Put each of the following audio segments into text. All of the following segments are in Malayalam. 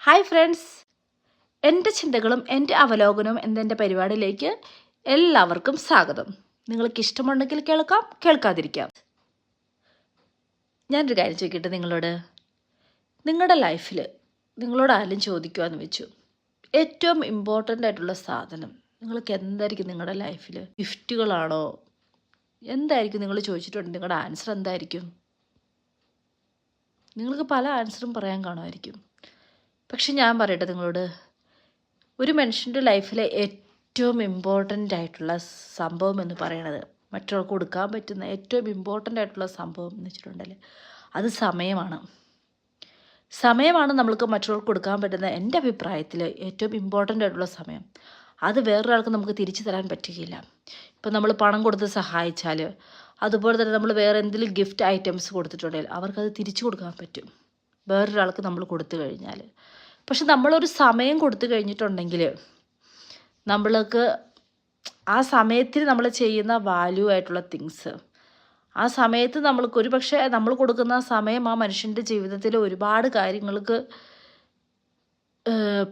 ഹായ് ഫ്രണ്ട്സ്, എൻ്റെ ചിന്തകളും എൻ്റെ അവലോകനവും എൻ്റെ പരിപാടിയിലേക്ക് എല്ലാവർക്കും സ്വാഗതം. നിങ്ങൾക്ക് ഇഷ്ടമുണ്ടെങ്കിൽ കേൾക്കാം, കേൾക്കാതിരിക്കാം. ഞാനൊരു കാര്യം ചോദിക്കട്ടെ നിങ്ങളോട്. നിങ്ങളുടെ ലൈഫിൽ നിങ്ങളോട് ആരും ചോദിക്കുവാന്ന് വെച്ചു, ഏറ്റവും ഇമ്പോർട്ടൻ്റ് ആയിട്ടുള്ള സാധനം നിങ്ങൾക്ക് എന്തായിരിക്കും? നിങ്ങളുടെ ലൈഫിൽ ഗിഫ്റ്റുകളാണോ? എന്തായിരിക്കും നിങ്ങൾ ചോദിച്ചിട്ടുണ്ട്? നിങ്ങളുടെ ആൻസർ എന്തായിരിക്കും? നിങ്ങൾക്ക് പല ആൻസറും പറയാൻ കാണുമായിരിക്കും. പക്ഷെ ഞാൻ പറയട്ടെ നിങ്ങളോട്, ഒരു മനുഷ്യൻ്റെ ലൈഫിലെ ഏറ്റവും ഇമ്പോർട്ടൻ്റ് ആയിട്ടുള്ള സംഭവം എന്ന് പറയണത്, മറ്റൊരാൾക്ക് കൊടുക്കാൻ പറ്റുന്ന ഏറ്റവും ഇമ്പോർട്ടൻ്റ് ആയിട്ടുള്ള സംഭവം എന്ന് വെച്ചിട്ടുണ്ടെങ്കിൽ അത് സമയമാണ്. സമയമാണ് നമ്മൾക്ക് മറ്റൊരാൾക്ക് കൊടുക്കാൻ പറ്റുന്ന, എൻ്റെ അഭിപ്രായത്തിൽ ഏറ്റവും ഇമ്പോർട്ടൻ്റ് ആയിട്ടുള്ള സമയം. അത് വേറൊരാൾക്ക് നമുക്ക് തിരിച്ചു തരാൻ പറ്റുകയില്ല. ഇപ്പം നമ്മൾ പണം കൊടുത്ത് സഹായിച്ചാൽ, അതുപോലെ തന്നെ നമ്മൾ വേറെ എന്തെങ്കിലും ഗിഫ്റ്റ് ഐറ്റംസ് കൊടുത്തിട്ടുണ്ടെങ്കിൽ അവർക്കത് തിരിച്ചു കൊടുക്കാൻ പറ്റും, വേറൊരാൾക്ക് നമ്മൾ കൊടുത്തു കഴിഞ്ഞാൽ. പക്ഷെ നമ്മളൊരു സമയം കൊടുത്തു കഴിഞ്ഞിട്ടുണ്ടെങ്കിൽ നമ്മൾക്ക് ആ സമയത്തിന് നമ്മൾ ചെയ്യുന്ന വാല്യൂ ആയിട്ടുള്ള തിങ്സ്, ആ സമയത്ത് നമ്മൾക്കൊരു പക്ഷേ നമ്മൾ കൊടുക്കുന്ന സമയം ആ മനുഷ്യൻ്റെ ജീവിതത്തിൽ ഒരുപാട് കാര്യങ്ങൾക്ക്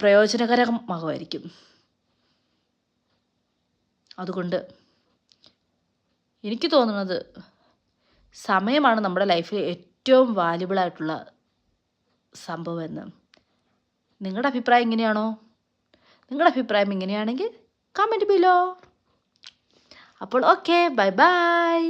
പ്രയോജനകരമാകുമായിരിക്കും. അതുകൊണ്ട് എനിക്ക് തോന്നുന്നത് സമയമാണ് നമ്മുടെ ലൈഫിൽ ഏറ്റവും വാല്യുബിളായിട്ടുള്ള സംഭവമെന്ന്. നിങ്ങളുടെ അഭിപ്രായം ഇങ്ങനെയാണോ? നിങ്ങളുടെ അഭിപ്രായം ഇങ്ങനെയാണെങ്കിൽ കമൻറ്റ് ബിലോ. അപ്പോൾ ഓക്കെ, ബൈ ബൈ.